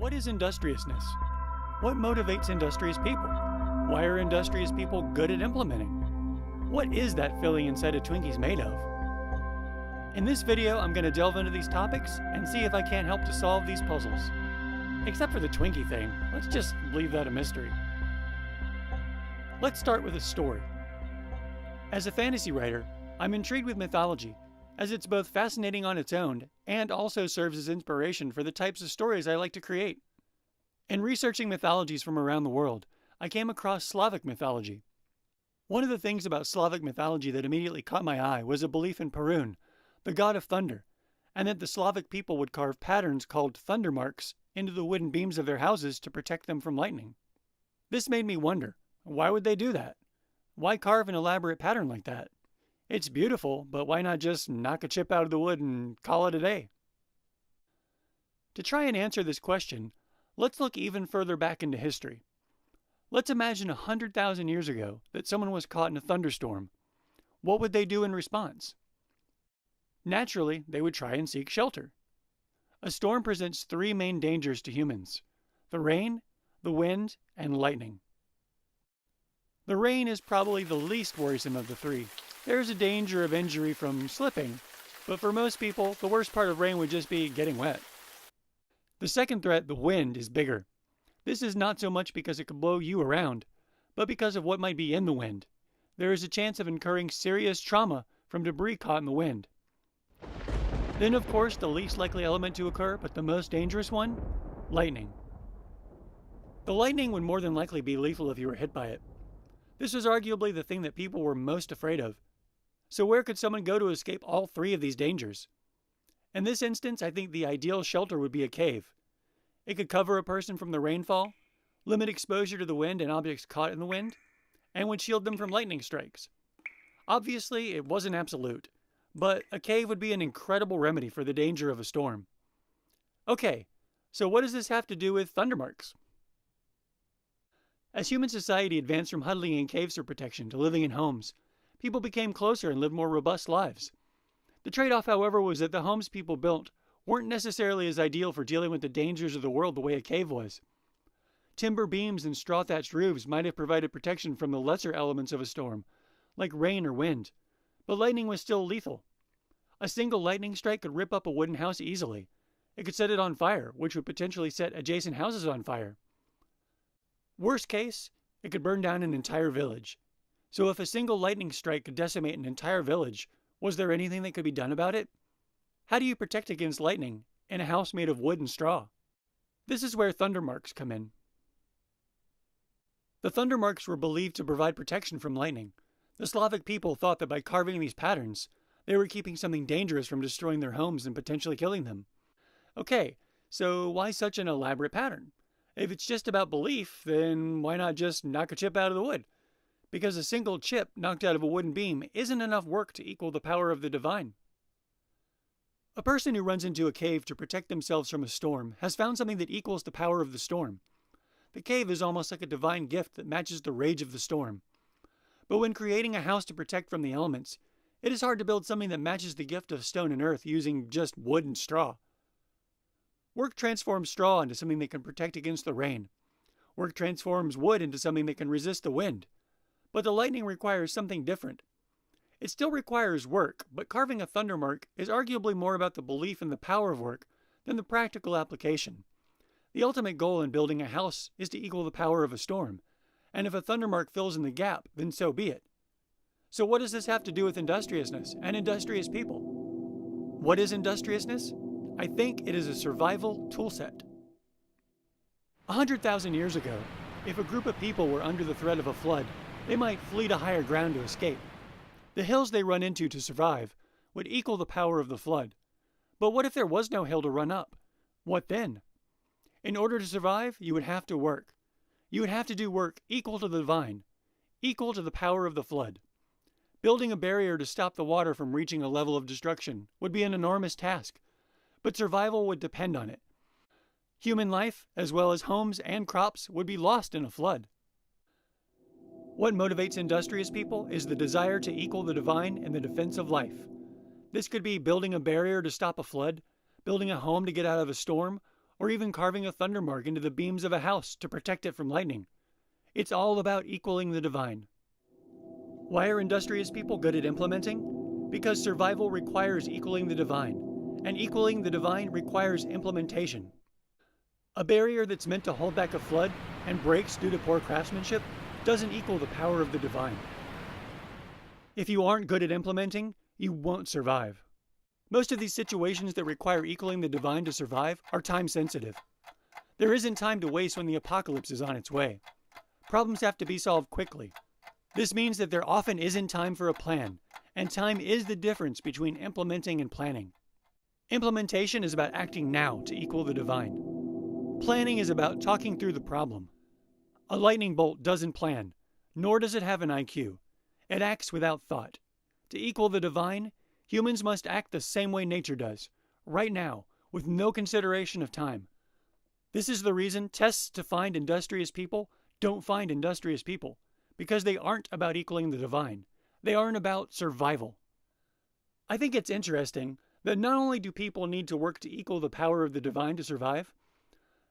What is industriousness? What motivates industrious people? Why are industrious people good at implementing? What is that filling inside a Twinkie's made of? In this video, I'm going to delve into these topics and see if I can't help to solve these puzzles. Except for the Twinkie thing, let's just leave that a mystery. Let's start with a story. As a fantasy writer, I'm intrigued with mythology, as it's both fascinating on its own and also serves as inspiration for the types of stories I like to create. In researching mythologies from around the world, I came across Slavic mythology. One of the things about Slavic mythology that immediately caught my eye was a belief in Perun, the god of thunder, and that the Slavic people would carve patterns called thunder marks into the wooden beams of their houses to protect them from lightning. This made me wonder, why would they do that? Why carve an elaborate pattern like that? It's beautiful, but why not just knock a chip out of the wood and call it a day? To try and answer this question, let's look even further back into history. Let's imagine 100,000 years ago that someone was caught in a thunderstorm. What would they do in response? Naturally, they would try and seek shelter. A storm presents three main dangers to humans: the rain, the wind, and lightning. The rain is probably the least worrisome of the three. There is a danger of injury from slipping, but for most people, the worst part of rain would just be getting wet. The second threat, the wind, is bigger. This is not so much because it could blow you around, but because of what might be in the wind. There is a chance of incurring serious trauma from debris caught in the wind. Then, of course, the least likely element to occur, but the most dangerous one, lightning. The lightning would more than likely be lethal if you were hit by it. This was arguably the thing that people were most afraid of. So where could someone go to escape all three of these dangers? In this instance, I think the ideal shelter would be a cave. It could cover a person from the rainfall, limit exposure to the wind and objects caught in the wind, and would shield them from lightning strikes. Obviously, it wasn't absolute, but a cave would be an incredible remedy for the danger of a storm. Okay, so what does this have to do with thundermarks? As human society advanced from huddling in caves for protection to living in homes, people became closer and lived more robust lives. The trade-off, however, was that the homes people built weren't necessarily as ideal for dealing with the dangers of the world the way a cave was. Timber beams and straw-thatched roofs might have provided protection from the lesser elements of a storm, like rain or wind, but lightning was still lethal. A single lightning strike could rip up a wooden house easily. It could set it on fire, which would potentially set adjacent houses on fire. Worst case, it could burn down an entire village. So if a single lightning strike could decimate an entire village, was there anything that could be done about it? How do you protect against lightning in a house made of wood and straw? This is where thunder marks come in. The thunder marks were believed to provide protection from lightning. The Slavic people thought that by carving these patterns, they were keeping something dangerous from destroying their homes and potentially killing them. Okay, so why such an elaborate pattern? If it's just about belief, then why not just knock a chip out of the wood? Because a single chip knocked out of a wooden beam isn't enough work to equal the power of the divine. A person who runs into a cave to protect themselves from a storm has found something that equals the power of the storm. The cave is almost like a divine gift that matches the rage of the storm. But when creating a house to protect from the elements, it is hard to build something that matches the gift of stone and earth using just wood and straw. Work transforms straw into something that can protect against the rain. Work transforms wood into something that can resist the wind. But the lightning requires something different. It still requires work, but carving a thunder mark is arguably more about the belief in the power of work than the practical application. The ultimate goal in building a house is to equal the power of a storm, and if a thunder mark fills in the gap, then so be it. So what does this have to do with industriousness and industrious people? What is industriousness? I think it is a survival toolset. 100,000 years ago, if a group of people were under the threat of a flood, they might flee to higher ground to escape. The hills they run into to survive would equal the power of the flood. But what if there was no hill to run up? What then? In order to survive, you would have to work. You would have to do work equal to the divine, equal to the power of the flood. Building a barrier to stop the water from reaching a level of destruction would be an enormous task, but survival would depend on it. Human life, as well as homes and crops, would be lost in a flood. What motivates industrious people is the desire to equal the divine in the defense of life. This could be building a barrier to stop a flood, building a home to get out of a storm, or even carving a thunder mark into the beams of a house to protect it from lightning. It's all about equaling the divine. Why are industrious people good at implementing? Because survival requires equaling the divine, and equaling the divine requires implementation. A barrier that's meant to hold back a flood and breaks due to poor craftsmanship doesn't equal the power of the divine. If you aren't good at implementing, you won't survive. Most of these situations that require equaling the divine to survive are time sensitive. There isn't time to waste when the apocalypse is on its way. Problems have to be solved quickly. This means that there often isn't time for a plan, and time is the difference between implementing and planning. Implementation is about acting now to equal the divine. Planning is about talking through the problem. A lightning bolt doesn't plan, nor does it have an IQ. It acts without thought. To equal the divine, humans must act the same way nature does, right now, with no consideration of time. This is the reason tests to find industrious people don't find industrious people, because they aren't about equaling the divine. They aren't about survival. I think it's interesting that not only do people need to work to equal the power of the divine to survive,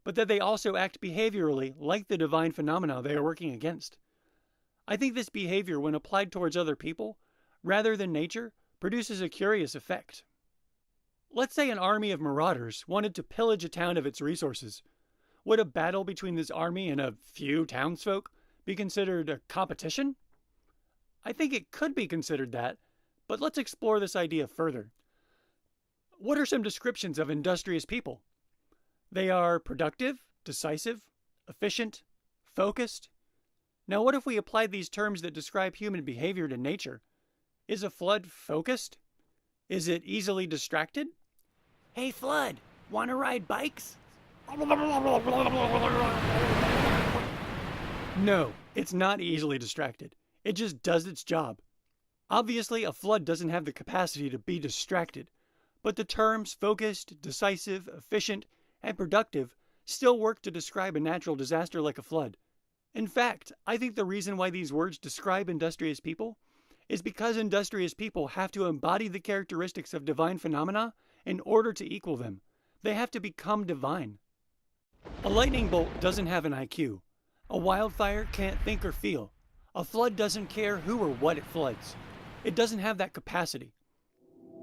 but that they also act behaviorally like the divine phenomena they are working against. I think this behavior, when applied towards other people, rather than nature, produces a curious effect. Let's say an army of marauders wanted to pillage a town of its resources. Would a battle between this army and a few townsfolk be considered a competition? I think it could be considered that, but let's explore this idea further. What are some descriptions of industrious people? They are productive, decisive, efficient, focused. Now, what if we applied these terms that describe human behavior to nature? Is a flood focused? Is it easily distracted? Hey, Flood, wanna ride bikes? No, it's not easily distracted. It just does its job. Obviously, a flood doesn't have the capacity to be distracted, but the terms focused, decisive, efficient, and productive still work to describe a natural disaster like a flood. In fact, I think the reason why these words describe industrious people is because industrious people have to embody the characteristics of divine phenomena in order to equal them. They have to become divine. A lightning bolt doesn't have an IQ. A wildfire can't think or feel. A flood doesn't care who or what it floods. It doesn't have that capacity.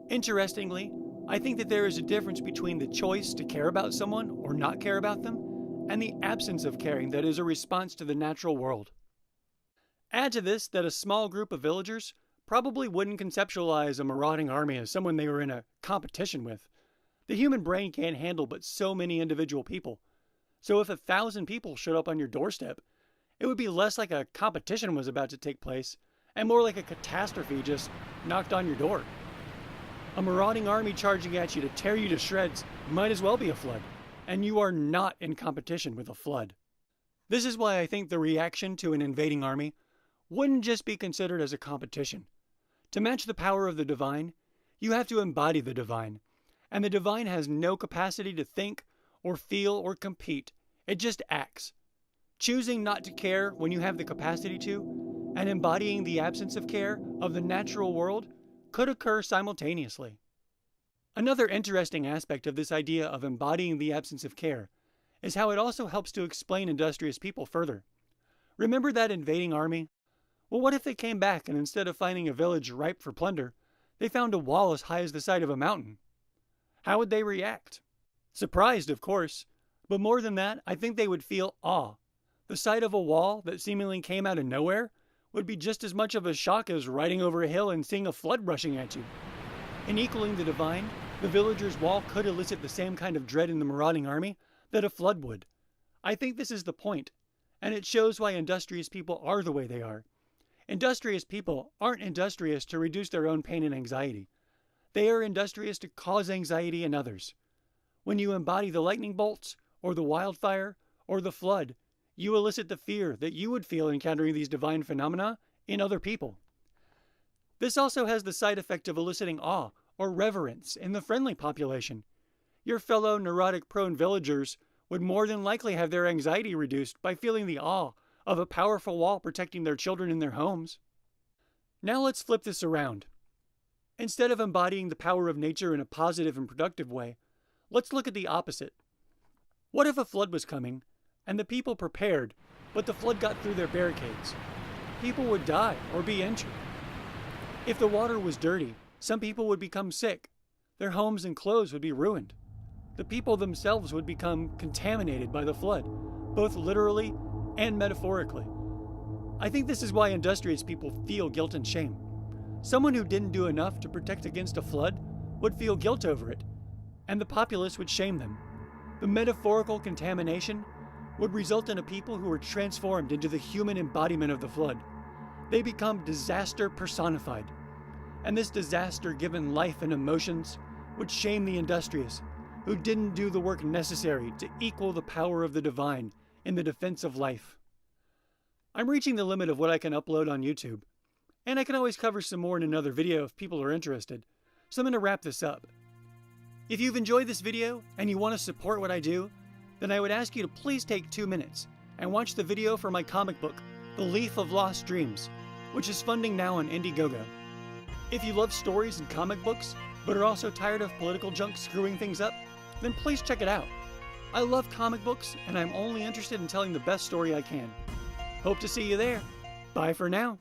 Interestingly, I think that there is a difference between the choice to care about someone or not care about them and the absence of caring that is a response to the natural world. Add to this that a small group of villagers probably wouldn't conceptualize a marauding army as someone they were in a competition with. The human brain can't handle but so many individual people. So if 1,000 people showed up on your doorstep, it would be less like a competition was about to take place and more like a catastrophe just knocked on your door. A marauding army charging at you to tear you to shreds might as well be a flood, and you are not in competition with a flood. This is why I think the reaction to an invading army wouldn't just be considered as a competition. To match the power of the divine, you have to embody the divine, and the divine has no capacity to think or feel or compete. It just acts. Choosing not to care when you have the capacity to, and embodying the absence of care of the natural world could occur simultaneously. Another interesting aspect of this idea of embodying the absence of care is how it also helps to explain industrious people further. Remember that invading army? Well, what if they came back and instead of finding a village ripe for plunder, they found a wall as high as the side of a mountain? How would they react? Surprised, of course, but more than that, I think they would feel awe. The sight of a wall that seemingly came out of nowhere would be just as much of a shock as riding over a hill and seeing a flood rushing at you. In equaling the divine, the villager's wall could elicit the same kind of dread in the marauding army that a flood would. I think this is the point, and it shows why industrious people are the way they are. Industrious people aren't industrious to reduce their own pain and anxiety. They are industrious to cause anxiety in others. When you embody the lightning bolts, or the wildfire, or the flood, you elicit the fear that you would feel encountering these divine phenomena in other people. This also has the side effect of eliciting awe or reverence in the friendly population. Your fellow neurotic-prone villagers would more than likely have their anxiety reduced by feeling the awe of a powerful wall protecting their children in their homes. Now let's flip this around. Instead of embodying the power of nature in a positive and productive way, let's look at the opposite. What if a flood was coming, and the people prepared, but the flood got through their barricades? People would die or be injured. If the water was dirty, some people would become sick. Their homes and clothes would be ruined. The people themselves would become contaminated by the flood, both literally and metaphorically. I think this is why industrious people feel guilt and shame. Someone who didn't do enough to protect against a flood would feel guilt over it, and the populace would shame them. The metaphorical contamination would result in a people who are transformed into the human embodiment of the flood. They become disaster personified, and this disaster given life and emotions would shame the industrious, who didn't do the work necessary to equal the power of the divine in the defense of life. I'm reaching the limit of what I can upload on YouTube, and I can always cover some more in another video if people are interested, so I'm going to wrap this up. If you've enjoyed this video and you want to support what I do, then I would ask you to please take 2 minutes and watch the video for my comic book, The Leaf of Lost Dreams, which is funding now on Indiegogo. If you love stories and comic books, but are also tired of political junk screwing things up, then please check it out. I love comic books, and I'm only interested in telling the best story I can. Hope to see you there. Bye for now.